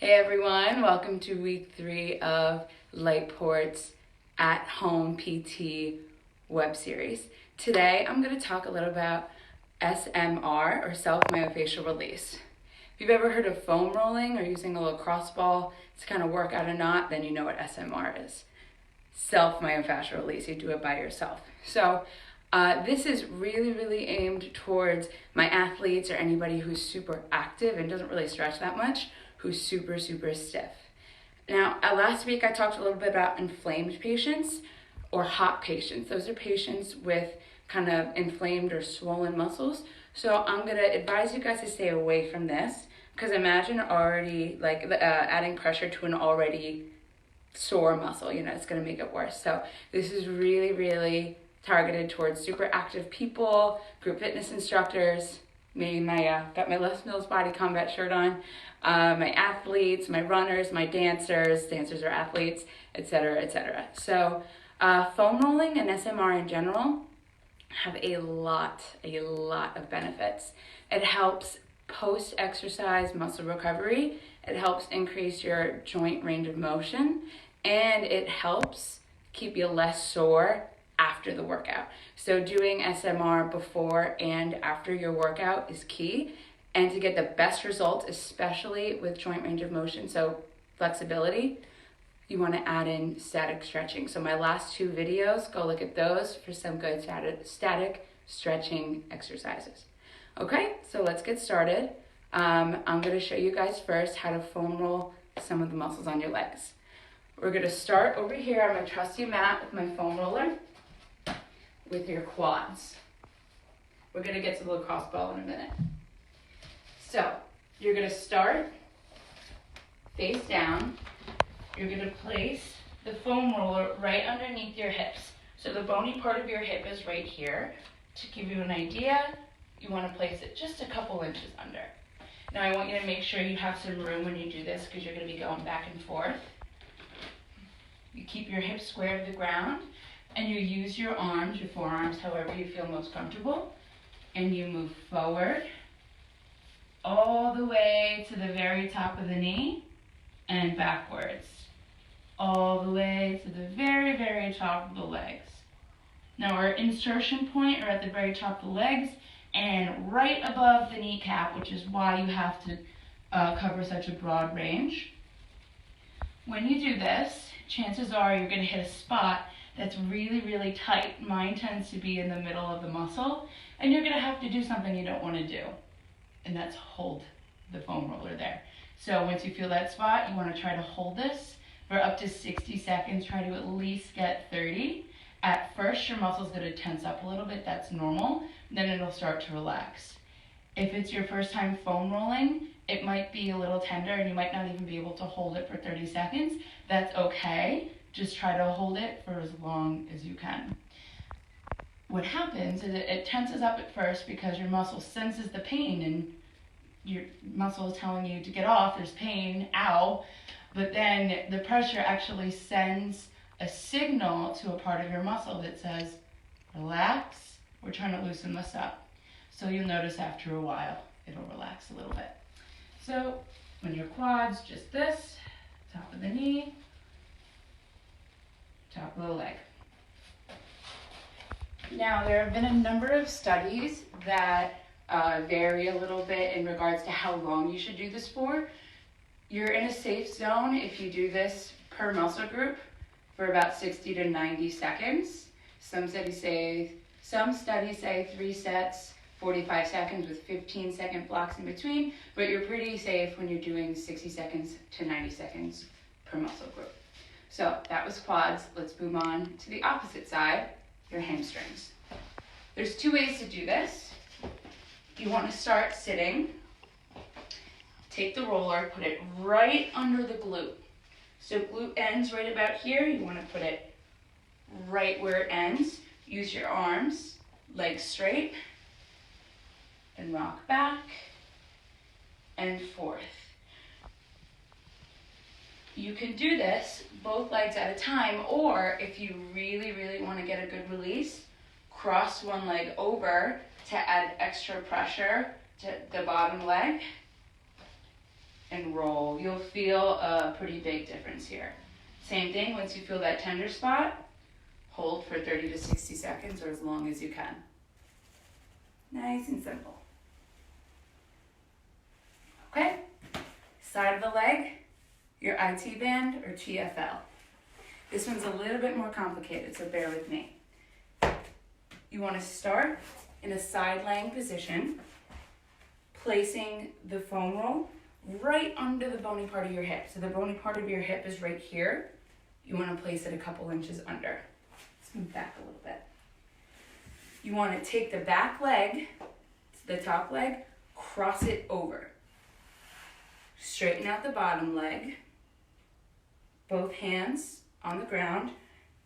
Hey everyone, welcome to week 3 of Lightport's At Home PT web series. Today I'm going to talk a little about SMR, or self-myofascial release. If you've ever heard of foam rolling or using a lacrosse ball to kind of work out a knot, then you know what SMR is. Self-myofascial release, you do it by yourself. So this is really aimed towards my athletes or anybody who's super active and doesn't really stretch that much, who's super stiff. Now, last week I talked a little bit about inflamed patients or hot patients. Those are patients with kind of inflamed or swollen muscles. So I'm going to advise you guys to stay away from this, because imagine already adding pressure to an already sore muscle. It's going to make it worse. So this is really targeted towards super active people, group fitness instructors, maybe got my Les Mills body combat shirt on, my athletes, my runners, my dancers are athletes, etc. So foam rolling and SMR in general have a lot of benefits. It helps post-exercise muscle recovery, it helps increase your joint range of motion, and it helps keep you less sore after the workout. So doing SMR before and after your workout is key. And to get the best results, especially with joint range of motion, so flexibility, you want to add in static stretching. So my last 2 videos, go look at those for some good static stretching exercises. Okay, so let's get started. I'm going to show you guys first how to foam roll some of the muscles on your legs. We're going to start over here on my trusty mat with my foam roller with your quads. We're going to get to the lacrosse ball in a minute. So you're going to start face down. You're going to place the foam roller right underneath your hips. So the bony part of your hip is right here. To give you an idea, you want to place it just a couple inches under. Now I want you to make sure you have some room when you do this, because you're going to be going back and forth. You keep your hips square to the ground, and you use your arms, your forearms, however you feel most comfortable, and you move forward all the way to the very top of the knee and backwards, all the way to the very top of the legs. Now our insertion point are at the very top of the legs and right above the kneecap, which is why you have to cover such a broad range. When you do this, chances are you're going to hit a spot that's really tight. Mine tends to be in the middle of the muscle, and you're going to have to do something you don't want to do, and that's hold the foam roller there. So once you feel that spot, you want to try to hold this for up to 60 seconds. Try to at least get 30. At first, your muscle's going to tense up a little bit. That's normal. Then it'll start to relax. If it's your first time foam rolling, it might be a little tender and you might not even be able to hold it for 30 seconds. That's okay. Just try to hold it for as long as you can. What happens is it tenses up at first because your muscle senses the pain and your muscle is telling you to get off, there's pain, ow. But then the pressure actually sends a signal to a part of your muscle that says, relax, we're trying to loosen this up. So you'll notice after a while, it'll relax a little bit. So when your quads, just this, top of the knee, top of the leg. Now, there have been a number of studies that vary a little bit in regards to how long you should do this for. You're in a safe zone if you do this per muscle group for about 60 to 90 seconds. Some studies say 3 sets, 45 seconds with 15-second blocks in between, but you're pretty safe when you're doing 60 seconds to 90 seconds per muscle group. So that was quads. Let's move on to the opposite side, your hamstrings. There's 2 ways to do this. You want to start sitting. Take the roller, put it right under the glute. So glute ends right about here. You want to put it right where it ends. Use your arms, legs straight, and rock back and forth. You can do this both legs at a time, or if you really want to get a good release, cross one leg over to add extra pressure to the bottom leg and roll. You'll feel a pretty big difference here. Same thing, once you feel that tender spot, hold for 30 to 60 seconds or as long as you can. Nice and simple. Okay, side of the leg, your IT band or TFL. This one's a little bit more complicated, so bear with me. You want to start in a side laying position, placing the foam roll right under the bony part of your hip. So the bony part of your hip is right here. You want to place it a couple inches under. Let's move back a little bit. You want to take the back leg, the top leg, cross it over. Straighten out the bottom leg, both hands on the ground,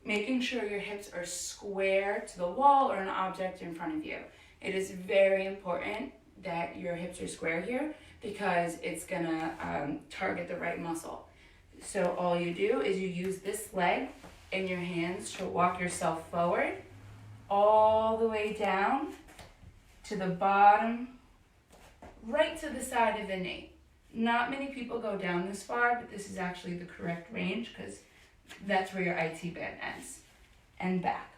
making sure your hips are square to the wall or an object in front of you. It is very important that your hips are square here because it's gonna target the right muscle. So all you do is you use this leg and your hands to walk yourself forward all the way down to the bottom, right to the side of the knee. Not many people go down this far, but this is actually the correct range because that's where your IT band ends, and back.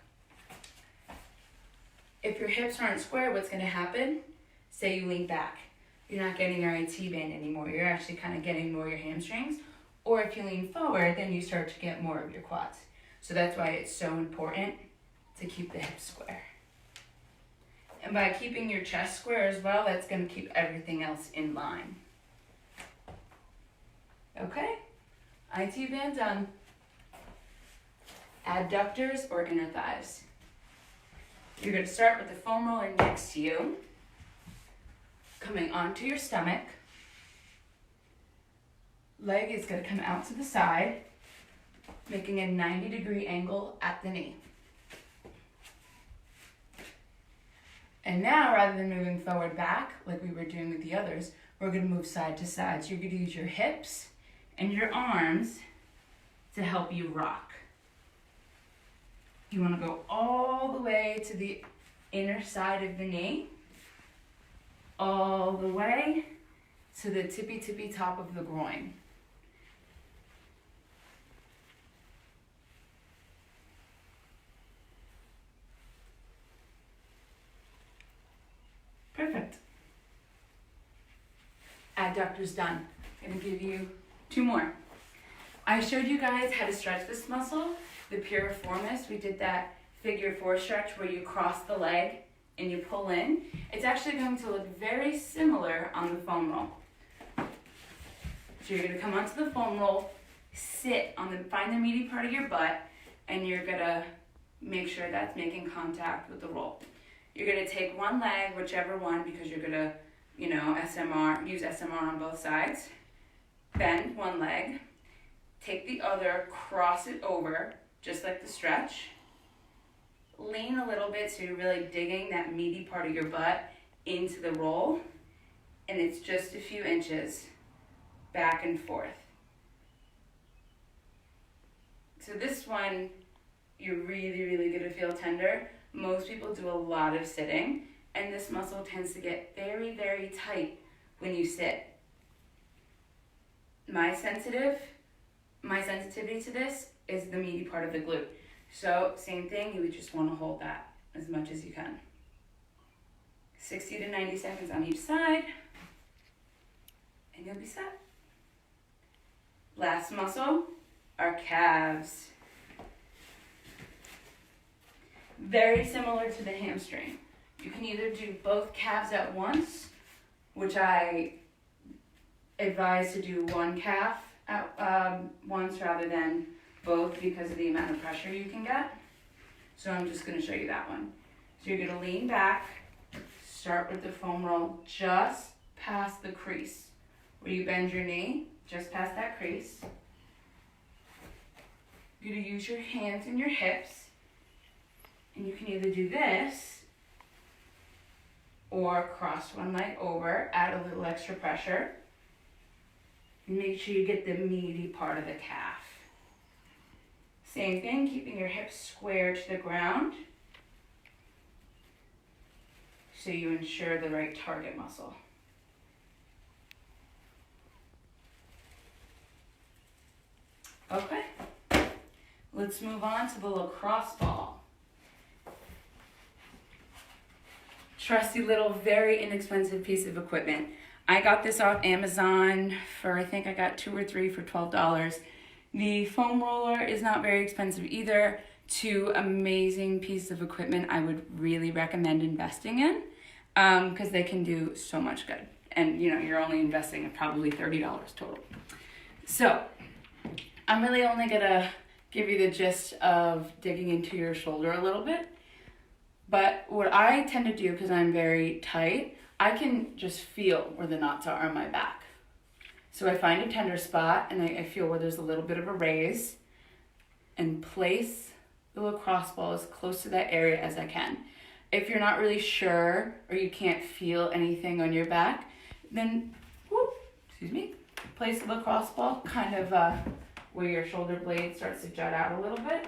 If your hips aren't square, what's going to happen? Say you lean back. You're not getting your IT band anymore. You're actually kind of getting more your hamstrings. Or if you lean forward, then you start to get more of your quads. So that's why it's so important to keep the hips square. And by keeping your chest square as well, that's going to keep everything else in line. Okay, IT band done. Adductors or inner thighs. You're going to start with the foam roller next to you, coming onto your stomach. Leg is going to come out to the side, making a 90-degree angle at the knee. And now, rather than moving forward back, like we were doing with the others, we're going to move side to side. So you're going to use your hips and your arms to help you rock. You want to go all the way to the inner side of the knee, all the way to the tippy top of the groin. Perfect. Adductors done. I'm going to give you 2 more. I showed you guys how to stretch this muscle, the piriformis. We did that figure 4 stretch where you cross the leg and you pull in. It's actually going to look very similar on the foam roll. So you're going to come onto the foam roll, sit on find the meaty part of your butt, and you're going to make sure that's making contact with the roll. You're going to take one leg, whichever one, because you're going to, use SMR on both sides. Bend one leg, take the other, cross it over, just like the stretch. Lean a little bit so you're really digging that meaty part of your butt into the roll. And it's just a few inches back and forth. So this one, you're really going to feel tender. Most people do a lot of sitting, and this muscle tends to get very, very tight when you sit. My sensitivity to this is the meaty part of the glute. So same thing, you would just want to hold that as much as you can. 60 to 90 seconds on each side, and you'll be set. Last muscle, our calves. Very similar to the hamstring. You can either do both calves at once, which I advise to do one calf at once rather than both because of the amount of pressure you can get. So I'm just going to show you that one. So you're going to lean back, start with the foam roll just past the crease, where you bend your knee, just past that crease. You're going to use your hands and your hips, and you can either do this or cross one leg over, add a little extra pressure. Make sure you get the meaty part of the calf. Same thing, keeping your hips square to the ground so you ensure the right target muscle. Okay, let's move on to the lacrosse ball. Trusty little, very inexpensive piece of equipment. I got this off Amazon for, I think I got 2 or 3 for $12. The foam roller is not very expensive either. 2 amazing pieces of equipment I would really recommend investing in because they can do so much good. And you know, you're only investing probably $30 total. So I'm really only gonna give you the gist of digging into your shoulder a little bit. But what I tend to do, because I'm very tight, I can just feel where the knots are on my back. So I find a tender spot and I feel where there's a little bit of a raise and place the lacrosse ball as close to that area as I can. If you're not really sure or you can't feel anything on your back, then, place the lacrosse ball kind of where your shoulder blade starts to jut out a little bit.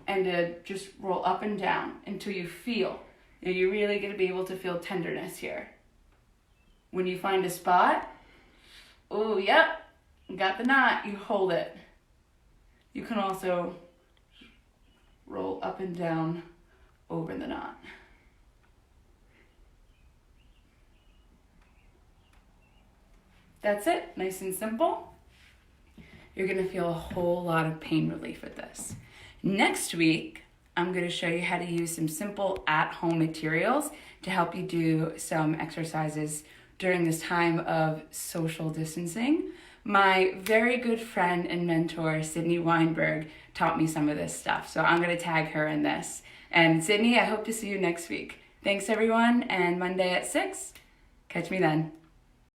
And just roll up and down until you feel. Now you're really going to be able to feel tenderness here. When you find a spot, oh, yep, got the knot, you hold it. You can also roll up and down over the knot. That's it, nice and simple. You're going to feel a whole lot of pain relief with this. Next week, I'm going to show you how to use some simple at-home materials to help you do some exercises during this time of social distancing. My very good friend and mentor, Sydney Weinberg, taught me some of this stuff, so I'm going to tag her in this. And Sydney, I hope to see you next week. Thanks everyone, and Monday at 6, catch me then.